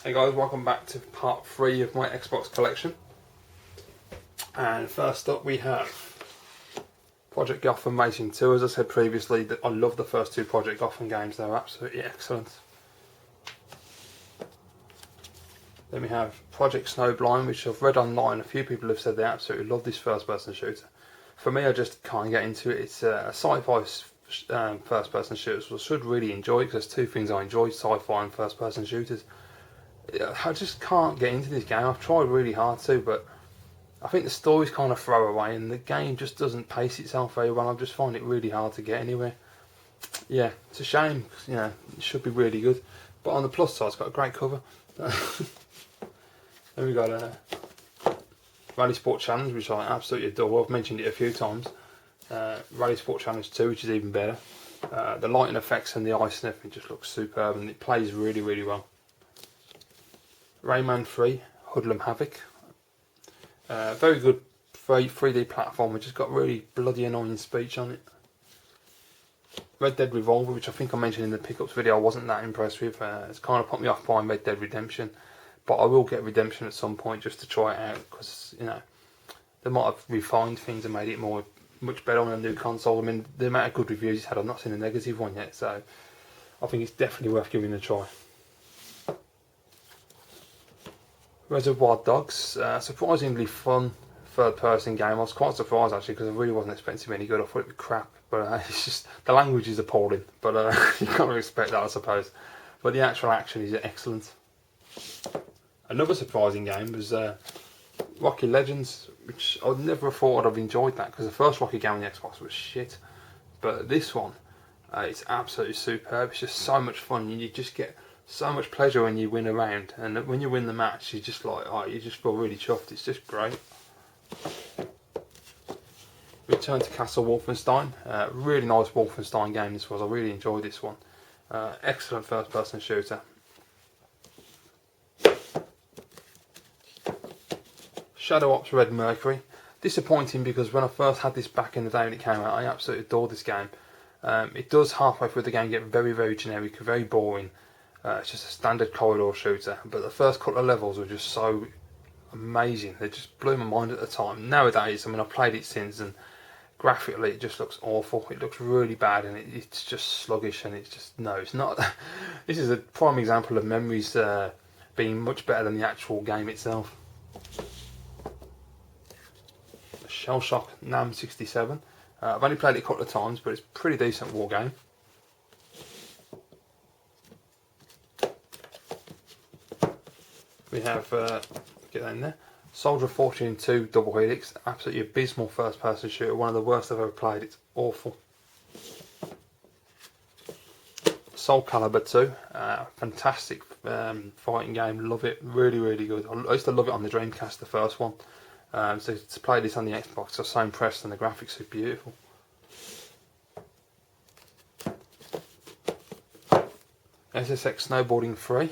Hey guys, welcome back to part 3 of my Xbox collection. And first up we have Project Gotham Racing 2. As I said previously, I love the first 2 Project Gotham games, they're absolutely excellent. Then we have Project Snowblind, which I've read online, a few people have said they absolutely love this first person shooter. For me, I just can't get into it. It's a sci-fi first person shooter, so I should really enjoy it, because there's 2 things I enjoy, sci-fi and first person shooters. I just can't get into this game. I've tried really hard to, but I think the story's kind of throwaway and the game just doesn't pace itself very well. I just find it really hard to get anywhere. Yeah, it's a shame, because, you know, it should be really good. But on the plus side, it's got a great cover. Then we got Rally Sport Challenge, which I absolutely adore. I've mentioned it a few times. Rally Sport Challenge 2, which is even better. The lighting effects and the ice and everything just looks superb, and it plays really, really well. Rayman 3, Hoodlum Havoc. Very good 3D platform, which has got really bloody annoying speech on it. Red Dead Revolver, which I think I mentioned in the pickups video, I wasn't that impressed with. It's kind of put me off buying Red Dead Redemption, but I will get Redemption at some point just to try it out, because, you know, they might have refined things and made it much better on a new console. I mean, the amount of good reviews it's had, I've not seen a negative one yet, so I think it's definitely worth giving it a try. Reservoir Dogs, surprisingly fun third-person game. I was quite surprised actually, because I really wasn't expecting any good. I thought it'd be crap, but it's just the language is appalling. But you can't really expect that, I suppose. But the actual action is excellent. Another surprising game was Rocky Legends, which I'd never thought I'd have enjoyed that, because the first Rocky game on the Xbox was shit. But this one, it's absolutely superb. It's just so much fun. You just get so much pleasure when you win a round, and when you win the match, you just like, oh, you just feel really chuffed. It's just great. Return to Castle Wolfenstein. Really nice Wolfenstein game this was. I really enjoyed this one. Excellent first person shooter. Shadow Ops Red Mercury. Disappointing, because when I first had this back in the day when it came out, I absolutely adored this game. It does halfway through the game get very, very generic, very boring. It's just a standard corridor shooter, but the first couple of levels were just so amazing. They just blew my mind at the time. Nowadays, I mean, I've played it since, and graphically it just looks awful. It looks really bad, and it's just sluggish, and it's just, no, it's not. This is a prime example of memories being much better than the actual game itself. Shell Shock Nam 67. I've only played it a couple of times, but it's a pretty decent war game. We have, get that in there, Soldier of Fortune 2 Double Helix. Absolutely abysmal first person shooter, one of the worst I've ever played. It's awful. Soul Calibur 2, fantastic fighting game, love it, really, really good. I used to love it on the Dreamcast, the first one. So to play this on the Xbox, I was so impressed, and the graphics are beautiful. SSX Snowboarding 3.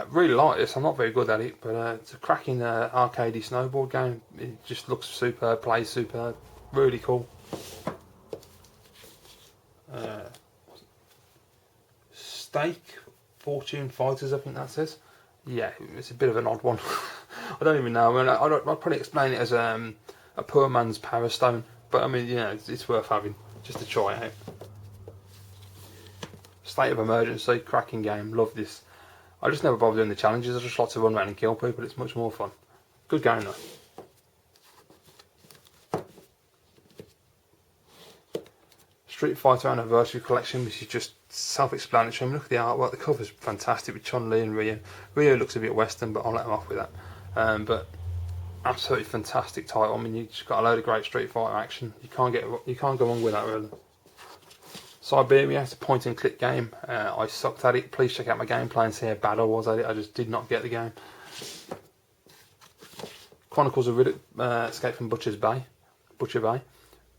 Really like this. I'm not very good at it, but it's a cracking arcadey snowboard game. It just looks superb, plays superb, really cool. Stake Fortune Fighters, I think that says. Yeah, it's a bit of an odd one. I don't even know. I mean, I'd probably explain it as a poor man's Power Stone, but I mean, yeah, it's worth having just to try it out. State of Emergency, cracking game, love this. I just never bother doing the challenges. I just like to run around and kill people. It's much more fun. Good game though. Street Fighter Anniversary Collection, which is just self-explanatory. I mean, look at the artwork. The cover's fantastic with Chun-Li and Ryu. Ryu looks a bit Western, but I'll let him off with that. But absolutely fantastic title. I mean, you've just got a load of great Street Fighter action. You can't go wrong with that, really. Siberia, it's a point and click game. I sucked at it. Please check out my gameplay and see how bad I was at it. I just did not get the game. Chronicles of Riddick, Escape from Butcher Bay.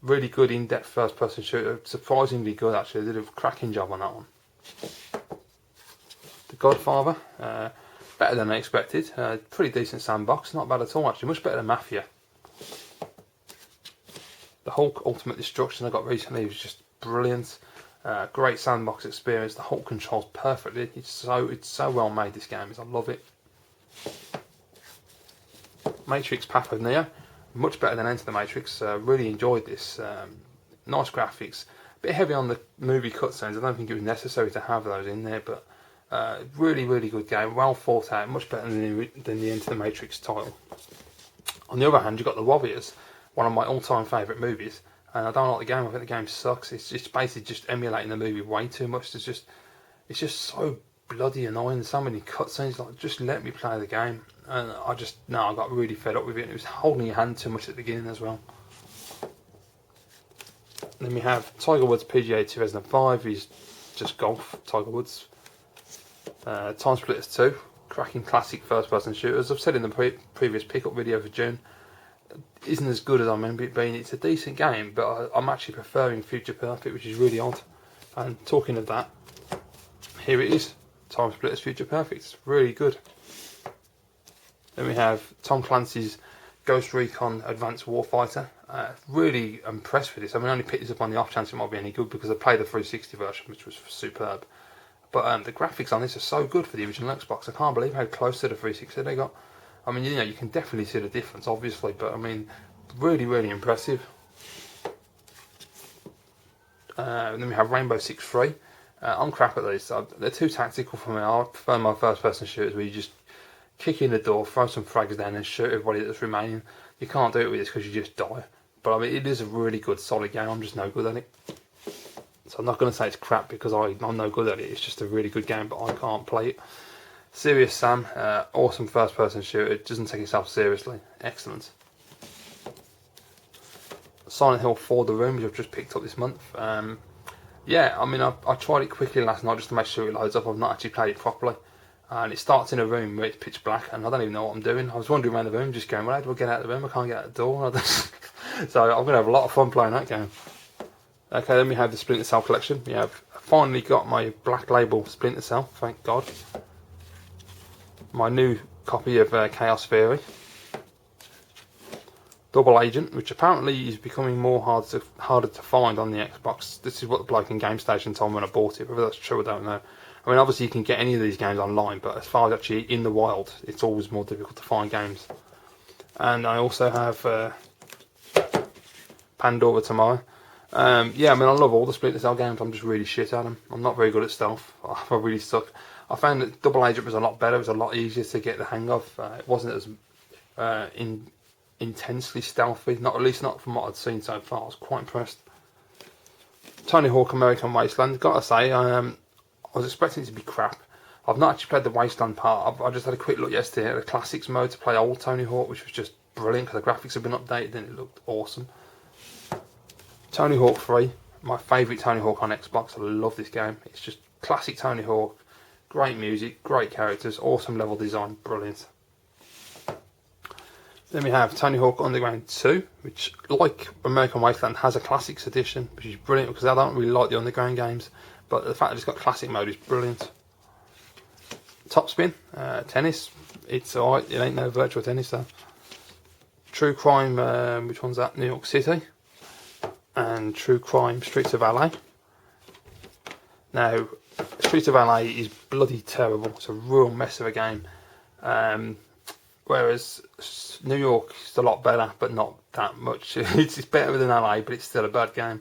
Really good in-depth first person shooter. Surprisingly good actually. They did a cracking job on that one. The Godfather, better than I expected. Pretty decent sandbox, not bad at all actually. Much better than Mafia. The Hulk Ultimate Destruction I got recently was just brilliant. Great sandbox experience. The whole controls perfectly. It's so well made. This game is. I love it. Matrix Path of Neo, much better than Enter the Matrix. Really enjoyed this. Nice graphics. A bit heavy on the movie cutscenes. I don't think it was necessary to have those in there, but really good game. Well thought out. Much better than the Enter the Matrix title. On the other hand, you've got The Warriors, one of my all-time favourite movies. And I don't like the game. I think the game sucks. It's basically just emulating the movie way too much. It's just so bloody annoying. So many cutscenes. Like, just let me play the game. And I got really fed up with it. It was holding your hand too much at the beginning as well. Then we have Tiger Woods PGA 2005. He's just golf. Tiger Woods. Time Splitters 2. Cracking classic first-person shooter. As I've said in the previous pickup video for June, isn't as good as I remember it being. It's a decent game, but I'm actually preferring Future Perfect, which is really odd. And talking of that, here it is. Time Splitters Future Perfect. It's really good. Then we have Tom Clancy's Ghost Recon Advanced Warfighter. Really impressed with this. I mean, I only picked this up on the off chance it might be any good because I played the 360 version, which was superb. But the graphics on this are so good for the original Xbox. I can't believe how close to the 360 they got. I mean, you can definitely see the difference, obviously, but I mean, really impressive. Then we have Rainbow Six Free. I'm crap at these. They're too tactical for me. I prefer my first-person shooters where you just kick in the door, throw some frags down, and shoot everybody that's remaining. You can't do it with this because you just die. But I mean, it is a really good, solid game. I'm just no good at it. So I'm not going to say it's crap because I'm no good at it. It's just a really good game, but I can't play it. Serious Sam, awesome first-person shooter. It doesn't take itself seriously. Excellent. Silent Hill 4 The Room, which I've just picked up this month. Yeah, I mean, I tried it quickly last night just to make sure it loads up. I've not actually played it properly. And it starts in a room where it's pitch black, and I don't even know what I'm doing. I was wandering around the room, just going, well, how do I get out of the room? I can't get out the door. So I'm going to have a lot of fun playing that game. Okay, then we have the Splinter Cell collection. We have finally got my Black Label Splinter Cell, thank God. My new copy of Chaos Theory. Double Agent, which apparently is becoming harder to find on the Xbox. This is what the bloke in Game Station told me when I bought it. Whether that's true, I don't know. I mean, obviously you can get any of these games online, but as far as actually in the wild, it's always more difficult to find games. And I also have Pandora Tomorrow. Yeah, I mean, I love all the Splinter Cell games. I'm just really shit at them. I'm not very good at stealth. I really suck. I found that Double Agent was a lot better. It was a lot easier to get the hang of. It wasn't as intensely stealthy. At least not from what I'd seen so far. I was quite impressed. Tony Hawk American Wasteland. Gotta say, I was expecting it to be crap. I've not actually played the Wasteland part. I just had a quick look yesterday at the Classics mode to play old Tony Hawk, which was just brilliant because the graphics have been updated and it looked awesome. Tony Hawk 3, my favourite Tony Hawk on Xbox. I love this game. It's just classic Tony Hawk. Great music, great characters, awesome level design, brilliant. Then we have Tony Hawk Underground 2, which, like American Wasteland, has a Classics edition, which is brilliant because I don't really like the Underground games, but the fact that it's got Classic mode is brilliant. Top Spin, tennis, it's alright, it ain't no virtual tennis though. True Crime, which one's that? New York City. And True Crime Streets of LA. Now, Streets of LA is bloody terrible. It's a real mess of a game. Whereas New York is a lot better, but not that much. It's better than LA, but it's still a bad game.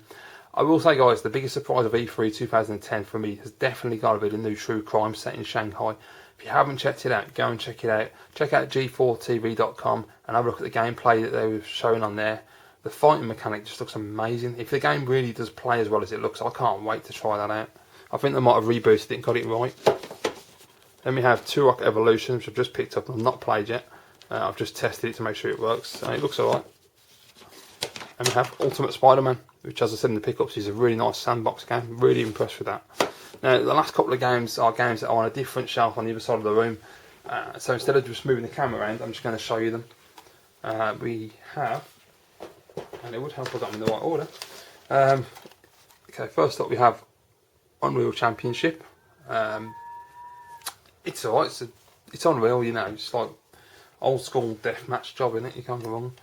I will say, guys, the biggest surprise of E3 2010 for me has definitely got to be the new True Crime set in Shanghai. If you haven't checked it out, go and check it out. Check out g4tv.com and have a look at the gameplay that they were showing on there. The fighting mechanic just looks amazing. If the game really does play as well as it looks, I can't wait to try that out. I think they might have rebooted it and got it right. Then we have Turok Evolution, which I've just picked up and I've not played yet. I've just tested it to make sure it works. It looks alright. And we have Ultimate Spider-Man, which, as I said in the pickups, is a really nice sandbox game. Really impressed with that. Now, the last couple of games are games that are on a different shelf on the other side of the room. So instead of just moving the camera around, I'm just going to show you them. We have, and it would help if I got them in the right order. Okay, first up we have Unreal Championship. It's alright. It's Unreal, you know. It's like old school deathmatch job in it. You can't go wrong.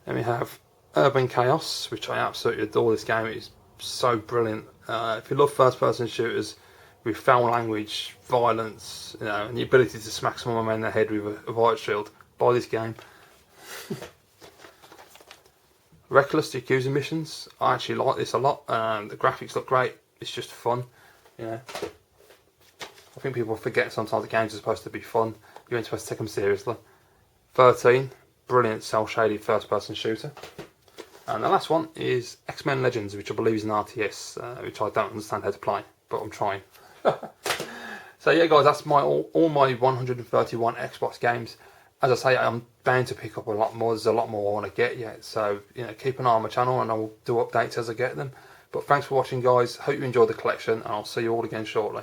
Then we have Urban Chaos, which I absolutely adore. This game, it is so brilliant. If you love first-person shooters with foul language, violence, and the ability to smack someone in the head with a riot shield, buy this game. Reckless Yakuza missions. I actually like this a lot. The graphics look great. It's just fun. I think people forget sometimes the games are supposed to be fun. You ain't supposed to take them seriously. 13, brilliant cel-shaded first-person shooter. And the last one is X-Men Legends, which I believe is an RTS, which I don't understand how to play, but I'm trying. So yeah, guys, that's all my 131 Xbox games. As I say, I'm bound to pick up a lot more. There's a lot more I want to get yet. So keep an eye on my channel, and I'll do updates as I get them. But thanks for watching, guys. Hope you enjoyed the collection, and I'll see you all again shortly.